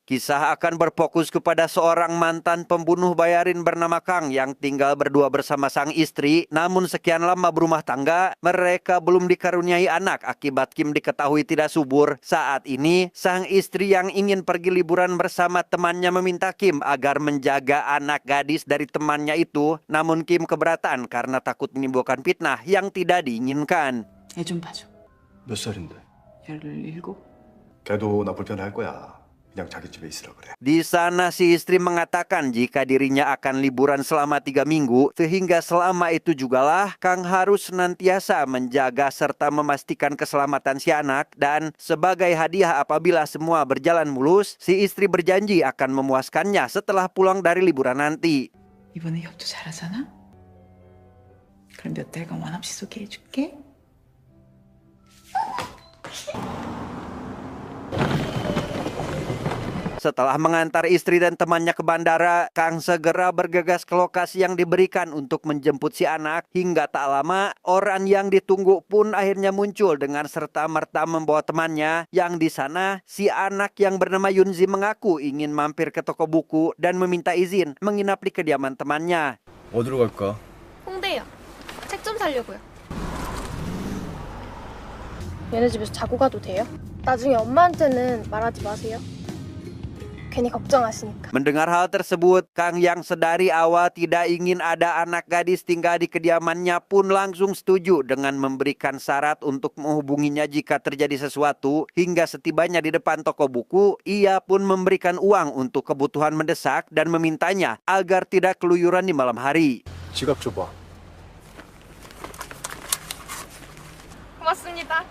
Kisah akan berfokus kepada seorang mantan pembunuh bayarin bernama Kang yang tinggal berdua bersama sang istri. Namun sekian lama berumah tangga, mereka belum dikaruniai anak akibat Kim diketahui tidak subur. Saat ini, sang istri yang ingin pergi liburan bersama temannya meminta Kim agar menjaga anak gadis dari temannya itu. Namun Kim keberatan karena takut menimbulkan fitnah yang tidak diinginkan. 애 좀 봐줘. 몇 살인데? 17? 걔도 나 불편해할 거야. 그냥 자기 집에 있으라 그래. Di sana si istri mengatakan jika dirinya akan liburan selama 3 minggu, sehingga selama itu jugalah Kang harus senantiasa menjaga serta memastikan keselamatan si anak. Dan sebagai hadiah apabila semua berjalan mulus, si istri berjanji akan memuaskannya setelah pulang dari liburan nanti. 이번에 협조 잘하잖아? 그럼 몇 달간 원 없이 소개해줄게. Setelah mengantar istri dan temannya ke bandara, Kang segera bergegas ke lokasi yang diberikan untuk menjemput si anak. Hingga tak lama, orang yang ditunggu pun akhirnya muncul dengan serta-merta membawa temannya. Yang di sana, si anak yang bernama Yunzi mengaku ingin mampir ke toko buku dan meminta izin menginap di kediaman temannya. 어디로 갈까? 홍대요. 책 좀 사려고요. 얘네 집에서 자고 가도 돼요? 나중에 엄마한테는 말하지 마세요. 괜히 걱정하시니까. Mendengar hal tersebut, Kang yang sedari awal tidak ingin ada anak gadis tinggal di kediamannya pun langsung setuju dengan memberikan syarat untuk menghubunginya jika terjadi sesuatu. Hingga setibanya di depan toko buku, ia pun memberikan uang untuk kebutuhan mendesak dan memintanya agar tidak keluyuran di malam hari. 지갑 줘봐. 고맙습니다.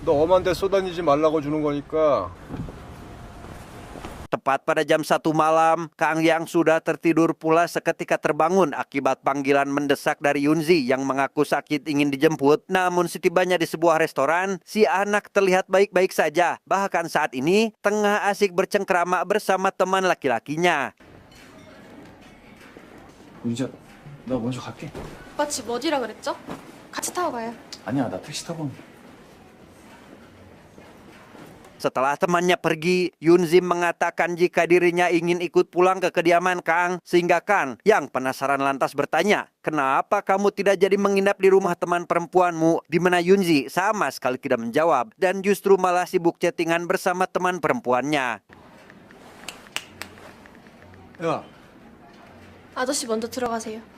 너 엄한데 쏘다니지 말라고 주는 거니까. Tepat pada jam 1 malam, Kang yang sudah tertidur pula seketika terbangun akibat panggilan mendesak dari Yunzi yang mengaku sakit ingin dijemput. Namun setibanya di sebuah restoran, si anak terlihat baik-baik saja. Bahkan saat ini tengah asik bercengkrama bersama teman laki-lakinya. 윤지야, 나 먼저 갈게. 오빠 집 어디라 그랬죠? 같이 타고 가요. 아니야, 나 택시 타고. Setelah temannya pergi, Yunzi mengatakan jika dirinya ingin ikut pulang ke kediaman Kang. Sehingga Kang yang penasaran lantas bertanya, kenapa kamu tidak jadi menginap di rumah teman perempuanmu? Di mana Yunzi sama sekali tidak menjawab dan justru malah sibuk chattingan bersama teman perempuannya. 야, 아저씨 먼저 들어가세요.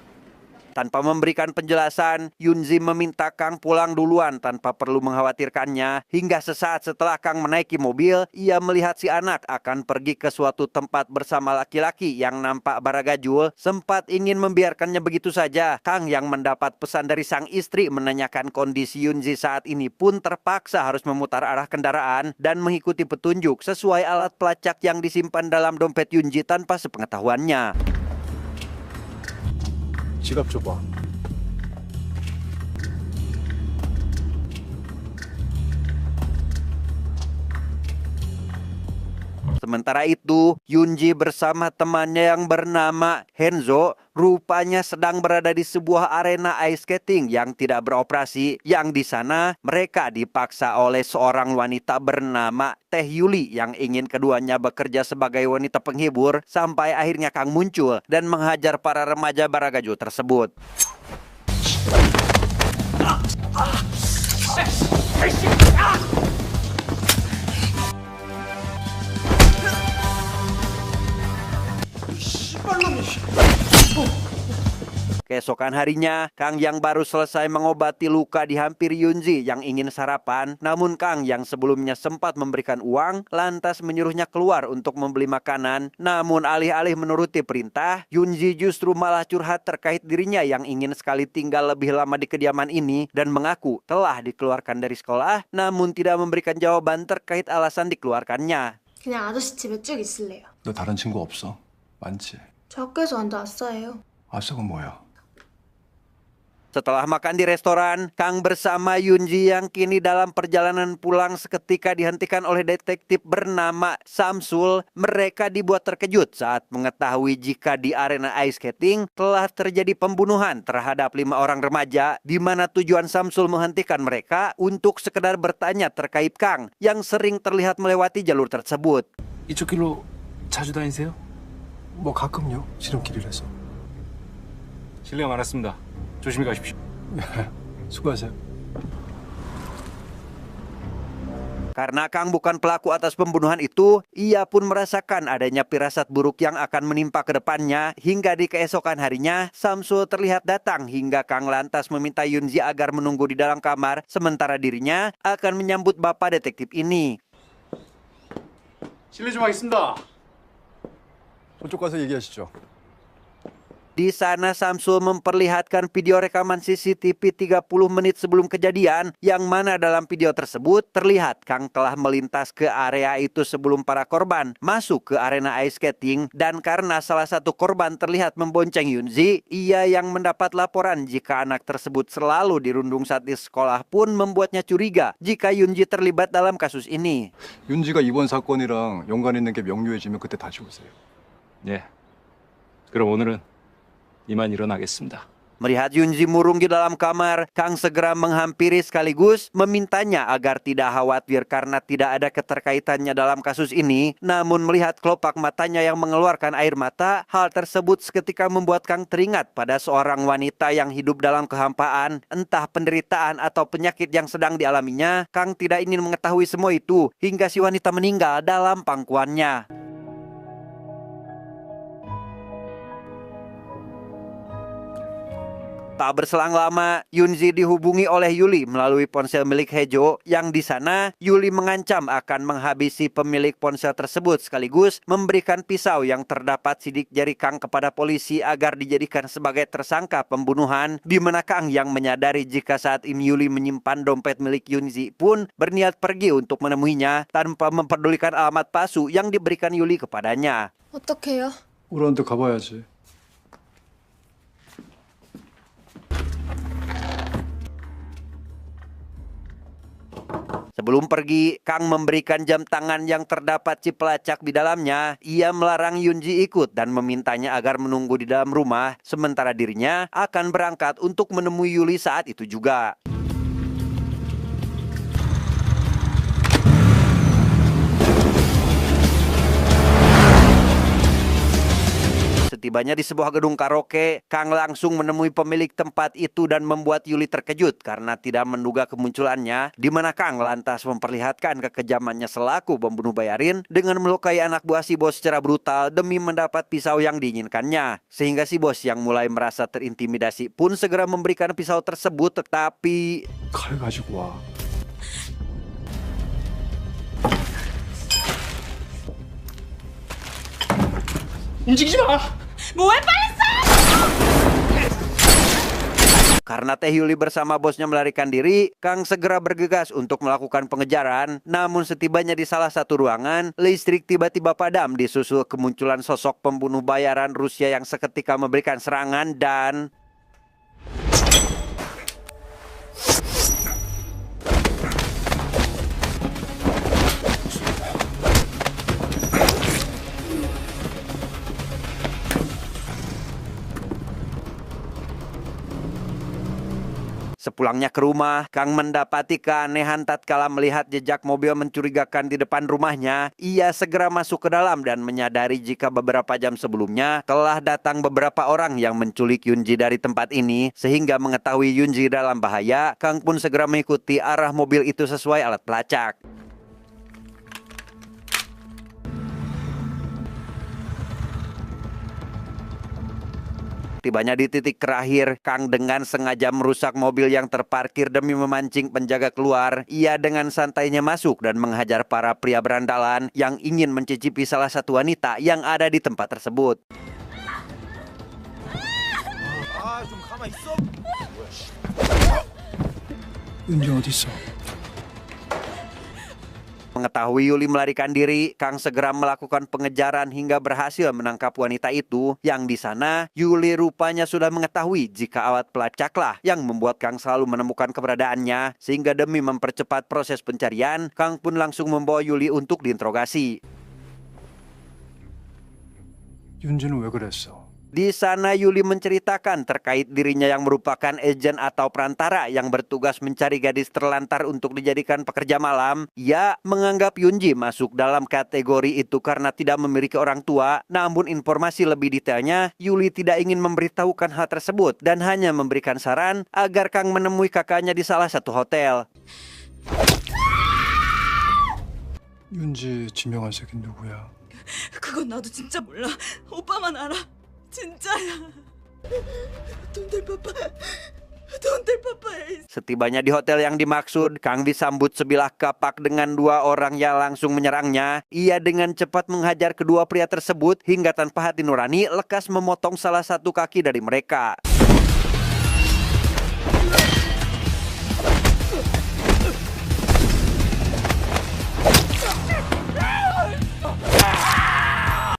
Tanpa memberikan penjelasan, Yunzi meminta Kang pulang duluan tanpa perlu mengkhawatirkannya. Hingga sesaat setelah Kang menaiki mobil, ia melihat si anak akan pergi ke suatu tempat bersama laki-laki yang nampak baragajul. Sempat ingin membiarkannya begitu saja. Kang yang mendapat pesan dari sang istri menanyakan kondisi Yunzi saat ini pun terpaksa harus memutar arah kendaraan dan mengikuti petunjuk sesuai alat pelacak yang disimpan dalam dompet Yunzi tanpa sepengetahuannya. 지갑 줘봐. Sementara itu, Yunji bersama temannya yang bernama Henzo rupanya sedang berada di sebuah arena ice skating yang tidak beroperasi. Yang di sana mereka dipaksa oleh seorang wanita bernama Teh Yuli yang ingin keduanya bekerja sebagai wanita penghibur sampai akhirnya Kang muncul dan menghajar para remaja baragaju tersebut. Keesokan harinya, Kang yang baru selesai mengobati luka dihampiri Yunzi yang ingin sarapan. Namun Kang yang sebelumnya sempat memberikan uang, lantas menyuruhnya keluar untuk membeli makanan. Namun alih-alih menuruti perintah, Yunzi justru malah curhat terkait dirinya yang ingin sekali tinggal lebih lama di kediaman ini dan mengaku telah dikeluarkan dari sekolah, namun tidak memberikan jawaban terkait alasan dikeluarkannya. 그냥 아저씨 집에 쭉 있을래요. 너 다른 친구 없어? 많지? 저 학교에서 완전 아싸예요. 아싸가 뭐야? Setelah makan di restoran, Kang bersama Yunji yang kini dalam perjalanan pulang seketika dihentikan oleh detektif bernama Samsul. Mereka dibuat terkejut saat mengetahui jika di arena ice skating telah terjadi pembunuhan terhadap 5 orang remaja, di mana tujuan Samsul menghentikan mereka untuk sekedar bertanya terkait Kang yang sering terlihat melewati jalur tersebut. 이쪽 길로 자주 다니세요? 뭐 가끔요. 지름길이라서. 실례가 많았습니다. 조심히 가십시오. 수고하세요. Karena Kang bukan pelaku atas pembunuhan itu, ia pun merasakan adanya firasat buruk yang akan menimpa ke depannya. Hingga di keesokan harinya, Samsul terlihat datang hingga Kang lantas meminta Yunji agar menunggu di dalam kamar, sementara dirinya akan menyambut bapak detektif ini. 실례 좀 하겠습니다. 저쪽 가서 얘기하시죠. Di sana Samsul memperlihatkan video rekaman CCTV 30 menit sebelum kejadian, yang mana dalam video tersebut terlihat Kang telah melintas ke area itu sebelum para korban masuk ke arena ice skating, dan karena salah satu korban terlihat membonceng Yunji, ia yang mendapat laporan jika anak tersebut selalu dirundung saat di sekolah pun membuatnya curiga jika Yunji terlibat dalam kasus ini. 윤지가 이번 사건이랑 연관 있는 게 명료해지면 그때 다시 오세요. 예. 그럼 오늘은 이만 일어나겠습니다. Melihat Yunji murung di dalam kamar, Kang segera menghampiri sekaligus memintanya agar tidak khawatir karena tidak ada keterkaitannya dalam kasus ini. Namun melihat kelopak matanya yang mengeluarkan air mata, hal tersebut seketika membuat Kang teringat pada seorang wanita yang hidup dalam kehampaan. Entah penderitaan atau penyakit yang sedang dialaminya, Kang tidak ingin mengetahui semua itu hingga si wanita meninggal dalam pangkuannya. Tak berselang lama, Yunji dihubungi oleh Yuli melalui ponsel milik Hejo, yang di sana Yuli mengancam akan menghabisi pemilik ponsel tersebut sekaligus memberikan pisau yang terdapat sidik jari Kang kepada polisi agar dijadikan sebagai tersangka pembunuhan, di mana Kang yang menyadari jika saat ini Yuli menyimpan dompet milik Yunji pun berniat pergi untuk menemuinya tanpa memperdulikan alamat palsu yang diberikan Yuli kepadanya. 어떡해요? 우리한테 가봐야지. Sebelum pergi, Kang memberikan jam tangan yang terdapat chip pelacak di dalamnya. Ia melarang Yunji ikut dan memintanya agar menunggu di dalam rumah, sementara dirinya akan berangkat untuk menemui Yuli saat itu juga. Setibanya di sebuah gedung karaoke, Kang langsung menemui pemilik tempat itu dan membuat Yuli terkejut karena tidak menduga kemunculannya, di mana Kang lantas memperlihatkan kekejamannya selaku pembunuh bayarin dengan melukai anak buah si bos secara brutal demi mendapat pisau yang diinginkannya. Sehingga si bos yang mulai merasa terintimidasi pun segera memberikan pisau tersebut, tetapi 칼 가지고 와. 움직이지 마! 뭐해 빨리 쏴! karena Teh Yuli bersama bosnya melarikan diri, Kang segera bergegas untuk melakukan pengejaran. Namun setibanya di salah satu ruangan, listrik tiba-tiba padam disusul kemunculan sosok pembunuh bayaran Rusia yang seketika memberikan serangan dan... Sepulangnya ke rumah, Kang mendapati keanehan tatkala melihat jejak mobil mencurigakan di depan rumahnya. Ia segera masuk ke dalam dan menyadari jika beberapa jam sebelumnya telah datang beberapa orang yang menculik Yunji dari tempat ini. Sehingga mengetahui Yunji dalam bahaya, Kang pun segera mengikuti arah mobil itu sesuai alat pelacak. Tibanya di titik terakhir, Kang dengan sengaja merusak mobil yang terparkir demi memancing penjaga keluar. Ia dengan santainya masuk dan menghajar para pria berandalan yang ingin mencicipi salah satu wanita yang ada di tempat tersebut. 윤지 어디 있어? mengetahui Yuli melarikan diri, Kang segera melakukan pengejaran hingga berhasil menangkap wanita itu. Yang di sana, Yuli rupanya sudah mengetahui jika alat pelacaklah yang membuat Kang selalu menemukan keberadaannya. Sehingga demi mempercepat proses pencarian, Kang pun langsung membawa Yuli untuk diinterogasi. 윤지는 왜 그랬어? Di sana Yuli menceritakan terkait dirinya yang merupakan agen atau perantara yang bertugas mencari gadis terlantar untuk dijadikan pekerja malam. Ia menganggap Yunji masuk dalam kategori itu karena tidak memiliki orang tua. Namun informasi lebih detailnya, Yuli tidak ingin memberitahukan hal tersebut dan hanya memberikan saran agar Kang menemui kakaknya di salah satu hotel. 윤지 지명한 새끼 누구야? 그건 나도 진짜 몰라. 오빠만 알아. 진짜야. Don't tell papa. Don't tell papa. Setibanya di hotel yang dimaksud, Kang disambut sebilah kapak dengan dua orang yang langsung menyerangnya. Ia dengan cepat menghajar kedua pria tersebut hingga tanpa hati nurani lekas memotong salah satu kaki dari mereka.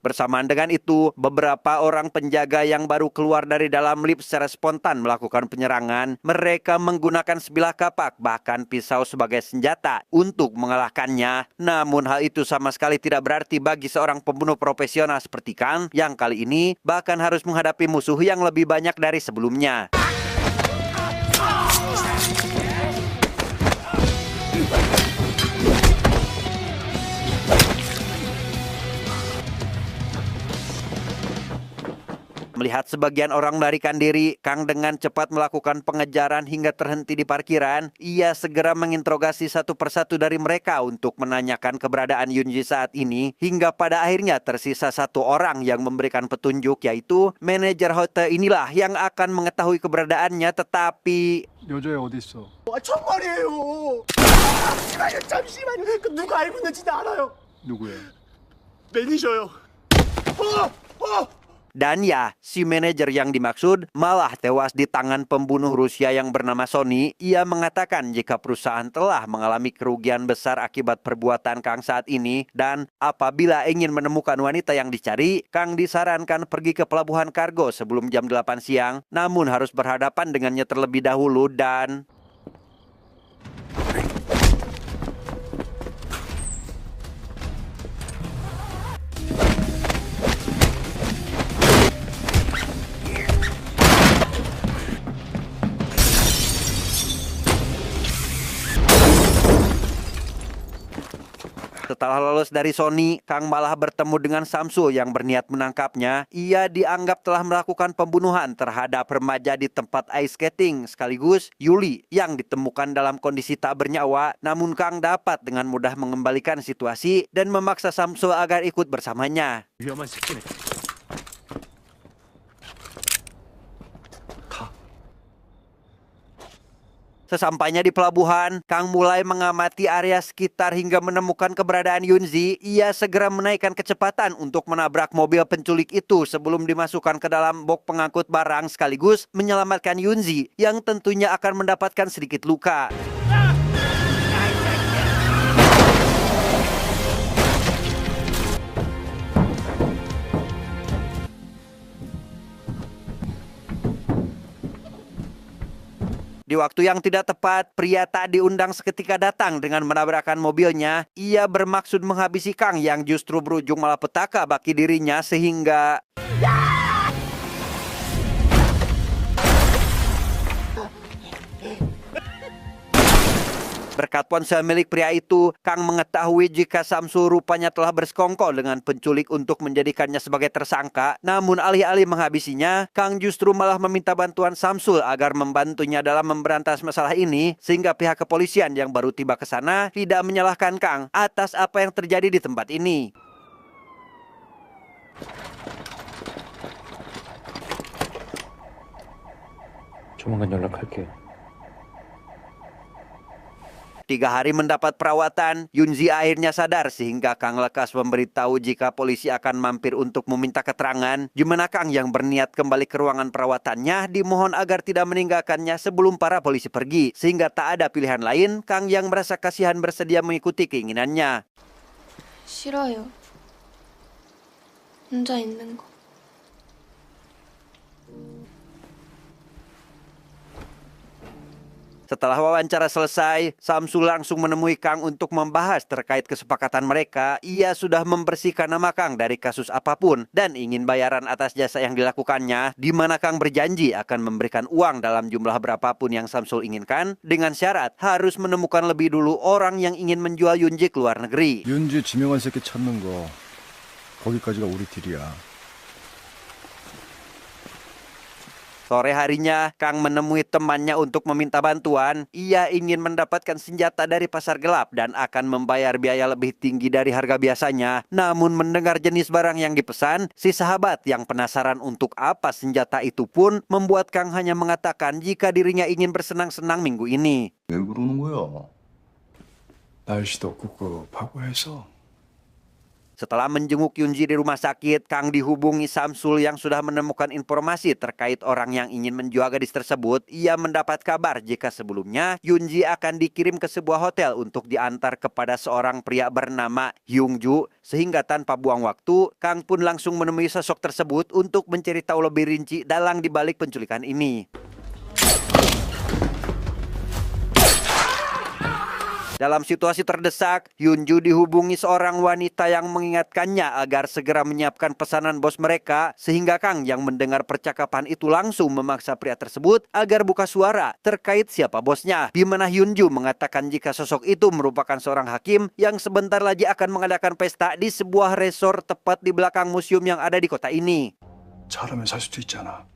Bersamaan dengan itu, beberapa orang penjaga yang baru keluar dari dalam lift secara spontan melakukan penyerangan. Mereka menggunakan sebilah kapak, bahkan pisau sebagai senjata untuk mengalahkannya. Namun hal itu sama sekali tidak berarti bagi seorang pembunuh profesional seperti Kang, yang kali ini bahkan harus menghadapi musuh yang lebih banyak dari sebelumnya. Melihat sebagian orang melarikan diri, Kang dengan cepat melakukan pengejaran hingga terhenti di parkiran. Ia segera menginterogasi satu persatu dari mereka untuk menanyakan keberadaan Yunji saat ini. Hingga pada akhirnya tersisa satu orang yang memberikan petunjuk, yaitu manajer hotel inilah yang akan mengetahui keberadaannya. Tetapi 여자애 어디 있어? 정말이에요. 잠시만요. 그 누가 알고 있는지 알아요. 누구야? 매니저요. dan ya, si manajer yang dimaksud malah tewas di tangan pembunuh Rusia yang bernama Sony. Ia mengatakan jika perusahaan telah mengalami kerugian besar akibat perbuatan Kang saat ini. Dan apabila ingin menemukan wanita yang dicari, Kang disarankan pergi ke pelabuhan kargo sebelum jam 8 siang. Namun harus berhadapan dengannya terlebih dahulu dan... Setelah lolos dari Sony, Kang malah bertemu dengan Samsul yang berniat menangkapnya. Ia dianggap telah melakukan pembunuhan terhadap remaja di tempat ice skating sekaligus Yuli yang ditemukan dalam kondisi tak bernyawa. Namun Kang dapat dengan mudah mengembalikan situasi dan memaksa Samsul agar ikut bersamanya. 위험한 새끼네. Sesampainya di pelabuhan, Kang mulai mengamati area sekitar hingga menemukan keberadaan Yunzi. Ia segera menaikkan kecepatan untuk menabrak mobil penculik itu sebelum dimasukkan ke dalam box pengangkut barang sekaligus menyelamatkan Yunzi yang tentunya akan mendapatkan sedikit luka. Di waktu yang tidak tepat, pria tak diundang seketika datang dengan menabrakkan mobilnya. Ia bermaksud menghabisi Kang yang justru berujung malapetaka bagi dirinya sehingga... Berkat ponsel milik pria itu, Kang mengetahui jika Samsul rupanya telah bersekongkol dengan penculik untuk menjadikannya sebagai tersangka. Namun alih-alih menghabisinya, Kang justru malah meminta bantuan Samsul agar membantunya dalam memberantas masalah ini. Sehingga pihak kepolisian yang baru tiba ke sana tidak menyalahkan Kang atas apa yang terjadi di tempat ini. 조만간 연락할게. 3 hari mendapat perawatan, Yunji akhirnya sadar sehingga Kang lekas memberitahu jika polisi akan mampir untuk meminta keterangan. Di mana Kang yang berniat kembali ke ruangan perawatannya dimohon agar tidak meninggalkannya sebelum para polisi pergi. Sehingga tak ada pilihan lain, Kang yang merasa kasihan bersedia mengikuti keinginannya. 싫어요. 혼자 있는 거. Setelah wawancara selesai, Samsul langsung menemui Kang untuk membahas terkait kesepakatan mereka. Ia sudah membersihkan nama Kang dari kasus apapun dan ingin bayaran atas jasa yang dilakukannya, di mana Kang berjanji akan memberikan uang dalam jumlah berapapun yang Samsul inginkan, dengan syarat harus menemukan lebih dulu orang yang ingin menjual Yunji ke luar negeri. 윤지 지명한 새끼 찾는 거 거기까지가 우리 딜이야. Sore harinya, Kang menemui temannya untuk meminta bantuan. Ia ingin mendapatkan senjata dari pasar gelap dan akan membayar biaya lebih tinggi dari harga biasanya. Namun mendengar jenis barang yang dipesan, si sahabat yang penasaran untuk apa senjata itu pun membuat Kang hanya mengatakan jika dirinya ingin bersenang-senang minggu ini. 왜 그러는 거야? 날씨도 꿉꿉하고 해서. Setelah menjenguk Yunji di rumah sakit, Kang dihubungi Samsul yang sudah menemukan informasi terkait orang yang ingin menjual gadis tersebut. Ia mendapat kabar jika sebelumnya Yunji akan dikirim ke sebuah hotel untuk diantar kepada seorang pria bernama Hyungju. Sehingga tanpa buang waktu, Kang pun langsung menemui sosok tersebut untuk mencari tahu lebih rinci dalang dibalik penculikan ini. Dalam situasi terdesak, Hyunju dihubungi seorang wanita yang mengingatkannya agar segera menyiapkan pesanan bos mereka, sehingga Kang yang mendengar percakapan itu langsung memaksa pria tersebut agar buka suara terkait siapa bosnya, di mana Hyunju mengatakan jika sosok itu merupakan seorang hakim yang sebentar lagi akan mengadakan pesta di sebuah resort tepat di belakang museum yang ada di kota ini. 잘하면 살 수도 있잖아.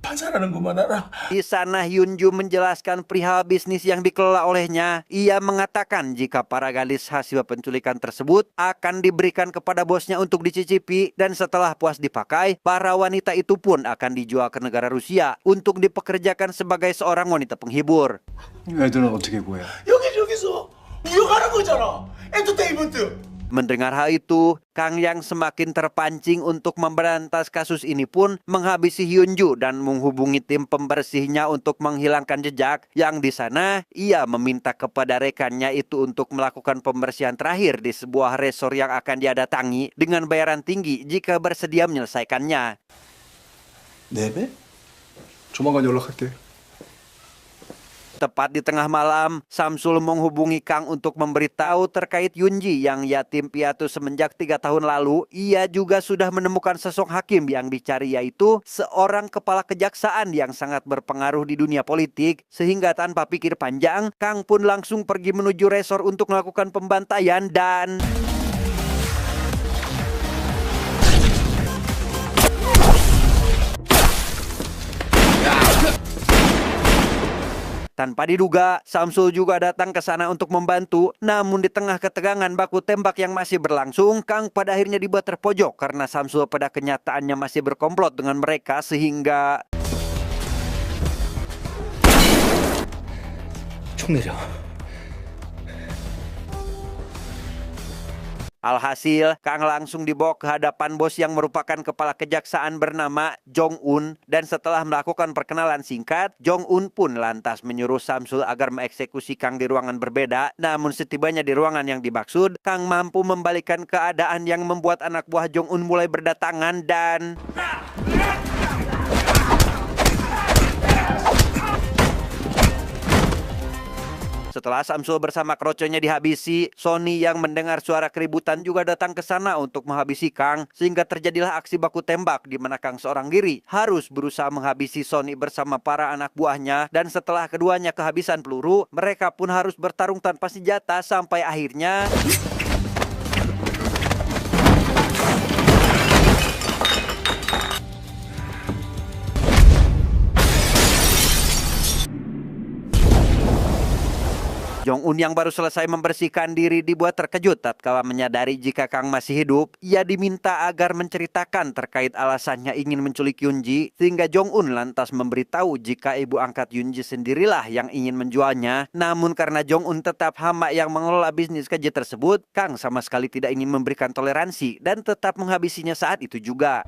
판사라는구만 알아. Di sana Hyunju menjelaskan perihal bisnis yang dikelola olehnya. Ia mengatakan jika para gadis hasil penculikan tersebut akan diberikan kepada bosnya untuk dicicipi, dan setelah puas dipakai, para wanita itu pun akan dijual ke negara Rusia untuk dipekerjakan sebagai seorang wanita penghibur. 애들은 어떻게 구해? 여기저기서 이용하는 거잖아. 엔터테인먼트. Mendengar hal itu, Kang yang semakin terpancing untuk memberantas kasus ini pun menghabisi Hyunju dan menghubungi tim pembersihnya untuk menghilangkan jejak. Yang di sana, ia meminta kepada rekannya itu untuk melakukan pembersihan terakhir di sebuah resort yang akan dia datangi dengan bayaran tinggi jika bersedia menyelesaikannya. 네 배? 조만간 연락할게. Tepat di tengah malam, Samsul menghubungi Kang untuk memberitahu terkait Yunji yang yatim piatu semenjak 3 tahun lalu. Ia juga sudah menemukan sosok hakim yang dicari, yaitu seorang kepala kejaksaan yang sangat berpengaruh di dunia politik. Sehingga tanpa pikir panjang, Kang pun langsung pergi menuju resort untuk melakukan pembantaian dan... Tanpa diduga, Samsul juga datang ke sana untuk membantu. Namun di tengah ketegangan baku tembak yang masih berlangsung, Kang pada akhirnya dibuat terpojok karena Samsul pada kenyataannya masih berkomplot dengan mereka sehingga... 총 내려. Alhasil, Kang langsung dibawa ke hadapan bos yang merupakan kepala kejaksaan bernama Jong-un. Dan setelah melakukan perkenalan singkat, Jong-un pun lantas menyuruh Samsul agar mengeksekusi Kang di ruangan berbeda. Namun setibanya di ruangan yang dimaksud, Kang mampu membalikan keadaan yang membuat anak buah Jong-un mulai berdatangan dan... Setelah Samsul bersama kroconya dihabisi, Sony yang mendengar suara keributan juga datang ke sana untuk menghabisi Kang, sehingga terjadilah aksi baku tembak di mana Kang seorang diri harus berusaha menghabisi Sony bersama para anak buahnya, dan setelah keduanya kehabisan peluru, mereka pun harus bertarung tanpa senjata sampai akhirnya... Jong-un yang baru selesai membersihkan diri dibuat terkejut tatkala menyadari jika Kang masih hidup. Ia diminta agar menceritakan terkait alasannya ingin menculik Yoonji, sehingga Jong-un lantas memberitahu jika ibu angkat Yoonji sendirilah yang ingin menjualnya. Namun karena Jong-un tetap hama yang mengelola bisnis keji tersebut, Kang sama sekali tidak ingin memberikan toleransi dan tetap menghabisinya saat itu juga.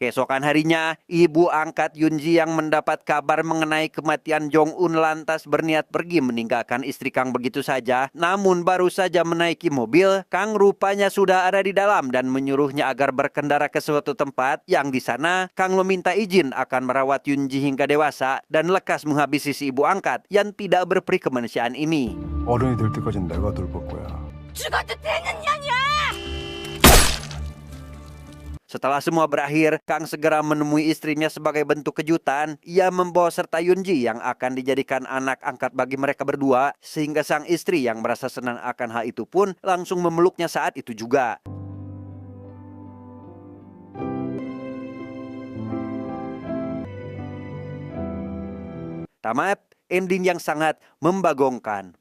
Keesokan harinya, ibu angkat Yoonji yang mendapat kabar mengenai kematian Jong-un lantas berniat pergi meninggalkan istri Kang begitu saja. Namun baru saja menaiki mobil, Kang rupanya sudah ada di dalam dan menyuruhnya agar berkendara ke suatu tempat yang di sana Kang meminta izin akan merawat Yoonji hingga dewasa dan lekas menghabisi si ibu angkat yang tidak berperi kemanusiaan ini. 어른이 될 때까지는 내가 돌볼 거야. 죽어도 되는 년이야. Setelah semua berakhir, Kang segera menemui istrinya sebagai bentuk kejutan. Ia membawa serta Yoonji yang akan dijadikan anak angkat bagi mereka berdua, sehingga sang istri yang merasa senang akan hal itu pun langsung memeluknya saat itu juga. Tamat, ending yang sangat membagongkan.